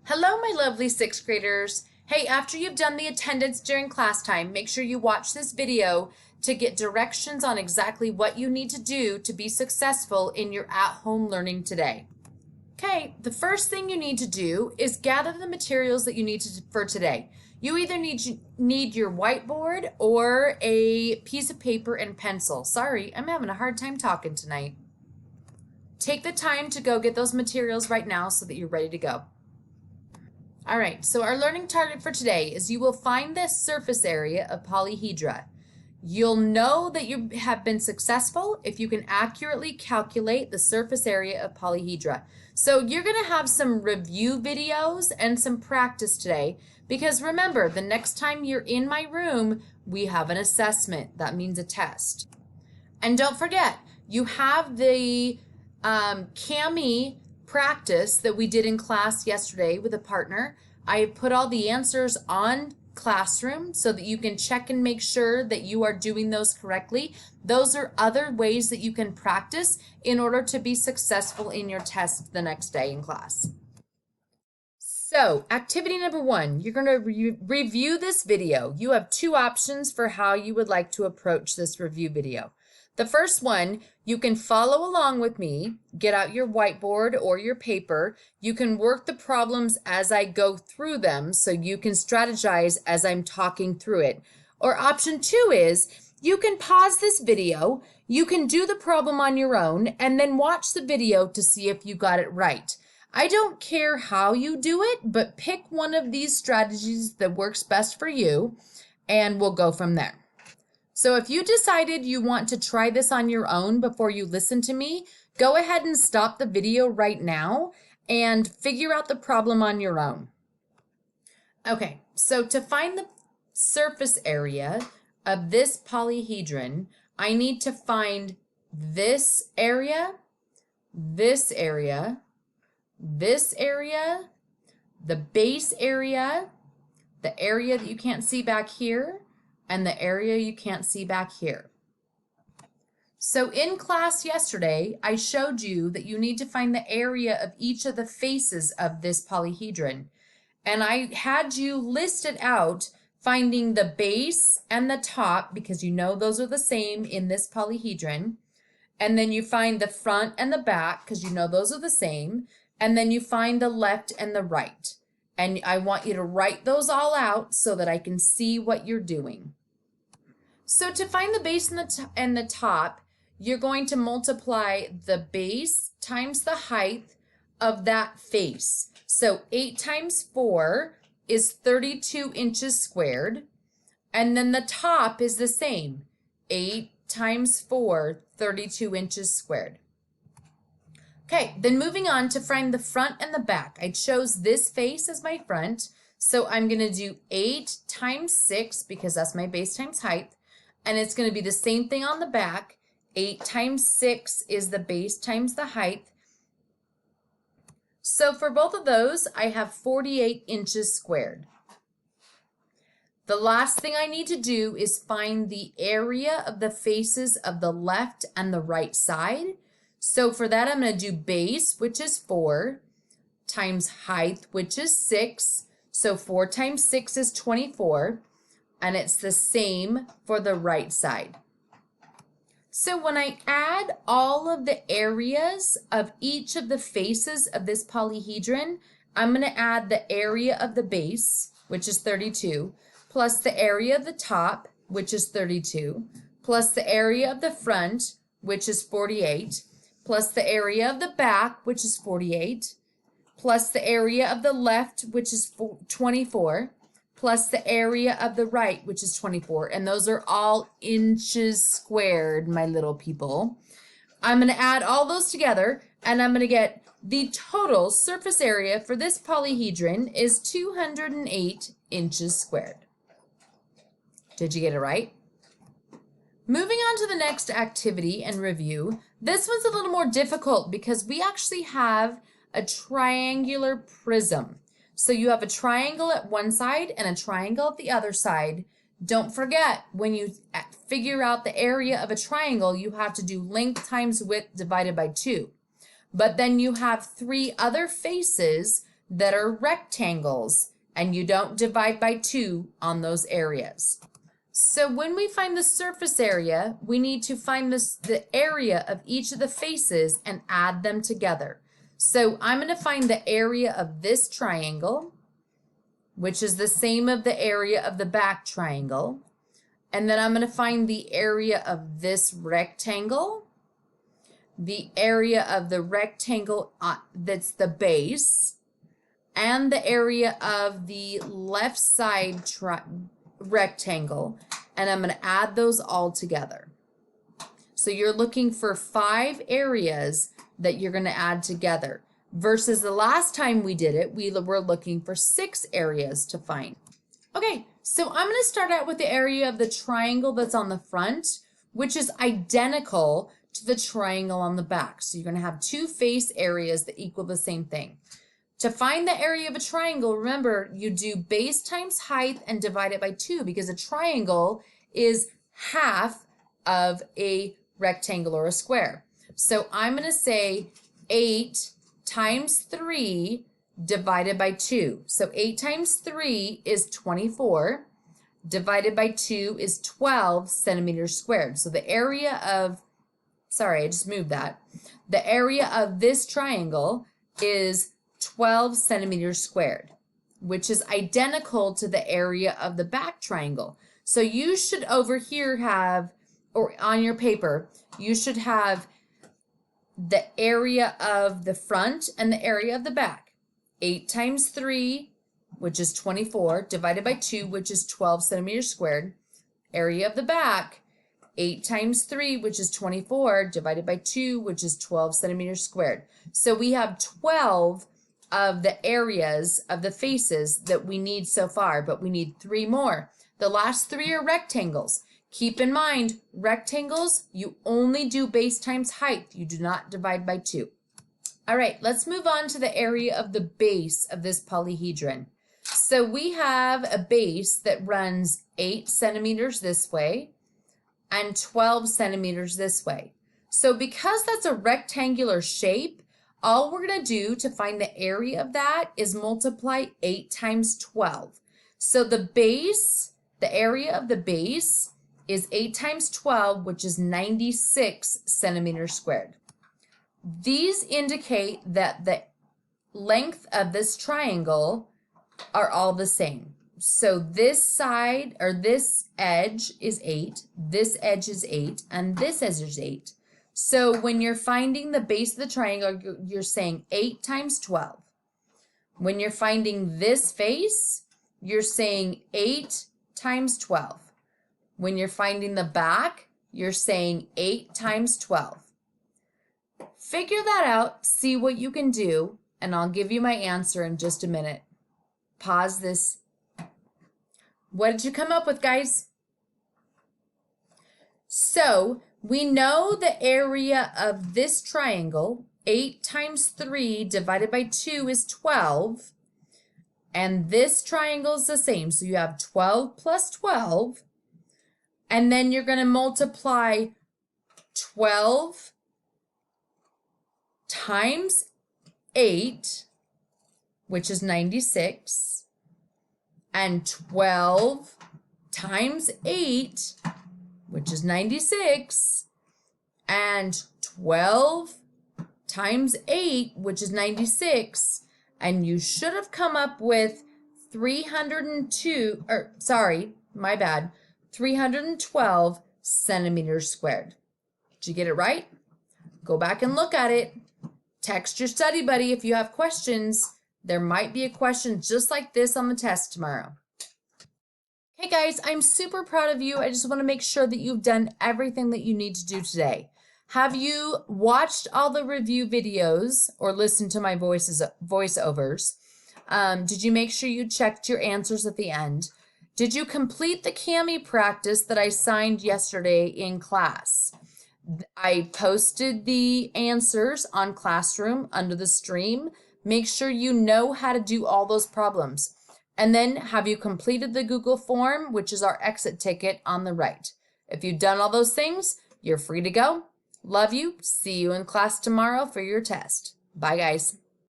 Hello, my lovely sixth graders. Hey, after you've done the attendance during class time, make sure you watch this video to get directions on exactly what you need to do to be successful in your at-home learning today. Okay, the first thing you need to do is gather the materials that you need for today. You either need your whiteboard or a piece of paper and pencil. Sorry, I'm having a hard time talking tonight. Take the time to go get those materials right now so that you're ready to go. All right, so our learning target for today is you will find the surface area of polyhedra. You'll know that you have been successful if you can accurately calculate the surface area of polyhedra. So you're going to have some review videos and some practice today because remember, the next time you're in my room, we have an assessment. That means a test. And don't forget, you have the CAMI practice that we did in class yesterday with a partner. I have put all the answers on Classroom so that you can check and make sure that you are doing those correctly. Those are other ways that you can practice in order to be successful in your test the next day in class. So, activity number 1, you're going to review this video. You have 2 options for how you would like to approach this review video. The first one, you can follow along with me, get out your whiteboard or your paper. You can work the problems as I go through them so you can strategize as I'm talking through it. Or option 2 is you can pause this video, you can do the problem on your own, and then watch the video to see if you got it right. I don't care how you do it, but pick one of these strategies that works best for you, and we'll go from there. So if you decided you want to try this on your own before you listen to me, go ahead and stop the video right now and figure out the problem on your own. Okay, so to find the surface area of this polyhedron, I need to find this area, this area, this area, the base area, the area that you can't see back here, and the area you can't see back here. So in class yesterday, I showed you that you need to find the area of each of the faces of this polyhedron. And I had you list it out, finding the base and the top, because you know those are the same in this polyhedron. And then you find the front and the back, because you know those are the same. And then you find the left and the right. And I want you to write those all out so that I can see what you're doing. So to find the base and the top, you're going to multiply the base times the height of that face. So 8 times 4 is 32 inches squared. And then the top is the same. 8 times 4, 32 inches squared. Okay, then moving on to find the front and the back. I chose this face as my front, so I'm going to do 8 times 6 because that's my base times height, and it's going to be the same thing on the back. 8 times 6 is the base times the height. So for both of those, I have 48 inches squared. The last thing I need to do is find the area of the faces of the left and the right side. So for that, I'm going to do base, which is 4, times height, which is 6. So 4 times 6 is 24, and it's the same for the right side. So when I add all of the areas of each of the faces of this polyhedron, I'm going to add the area of the base, which is 32, plus the area of the top, which is 32, plus the area of the front, which is 48, plus the area of the back, which is 48, plus the area of the left, which is 24, plus the area of the right, which is 24. And those are all inches squared, my little people. I'm going to add all those together, and I'm going to get the total surface area for this polyhedron is 208 inches squared. Did you get it right? Moving on to the next activity and review, this one's a little more difficult because we actually have a triangular prism. So you have a triangle at one side and a triangle at the other side. Don't forget, when you figure out the area of a triangle, you have to do length times width divided by 2. But then you have 3 other faces that are rectangles, and you don't divide by 2 on those areas. So when we find the surface area, we need to find the area of each of the faces and add them together. So I'm going to find the area of this triangle, which is the same of the area of the back triangle. And then I'm going to find the area of this rectangle, the area of the rectangle that's the base, and the area of the left side rectangle. And I'm going to add those all together. So you're looking for 5 areas that you're going to add together. Versus the last time we did it, we were looking for 6 areas to find. Okay, so I'm going to start out with the area of the triangle that's on the front, which is identical to the triangle on the back. So you're going to have 2 face areas that equal the same thing. To find the area of a triangle, remember, you do base times height and divide it by 2 because a triangle is half of a rectangle or a square. So I'm going to say 8 times 3 divided by 2. So 8 times 3 is 24. Divided by 2 is 12 centimeters squared. So the area of, sorry, I just moved that. The area of this triangle is 12 centimeters squared, which is identical to the area of the back triangle. So you should over here have, or on your paper, you should have the area of the front and the area of the back. 8 times 3, which is 24, divided by 2, which is 12 centimeters squared. Area of the back, 8 times 3, which is 24, divided by 2, which is 12 centimeters squared. So we have 12 of the areas of the faces that we need so far, but we need 3 more. The last 3 are rectangles. Keep in mind, rectangles, you only do base times height. You do not divide by 2. All right, let's move on to the area of the base of this polyhedron. So we have a base that runs 8 centimeters this way and 12 centimeters this way. So because that's a rectangular shape, all we're going to do to find the area of that is multiply 8 times 12. So the base, the area of the base is 8 times 12, which is 96 centimeters squared. These indicate that the length of this triangle are all the same. So this side, or this edge is 8, this edge is 8, and this edge is 8. So when you're finding the base of the triangle, you're saying 8 times 12. When you're finding this face, you're saying 8 times 12. When you're finding the back, you're saying 8 times 12. Figure that out, see what you can do, and I'll give you my answer in just a minute. Pause this. What did you come up with, guys? So we know the area of this triangle, 8 times 3 divided by 2 is 12. And this triangle is the same. So you have 12 plus 12. And then you're going to multiply 12 times 8, which is 96, and 12 times 8, which is 96, and 12 times 8, which is 96, and you should have come up with 312 centimeters squared. Did you get it right? Go back and look at it. Text your study buddy if you have questions. There might be a question just like this on the test tomorrow. Hey guys, I'm super proud of you. I just want to make sure that you've done everything that you need to do today. Have you watched all the review videos or listened to my voiceovers? Did you make sure you checked your answers at the end? Did you complete the Kami practice that I signed yesterday in class? I posted the answers on Classroom under the stream. Make sure you know how to do all those problems. And then have you completed the Google form, which is our exit ticket on the right? If you've done all those things, you're free to go. Love you. See you in class tomorrow for your test. Bye, guys.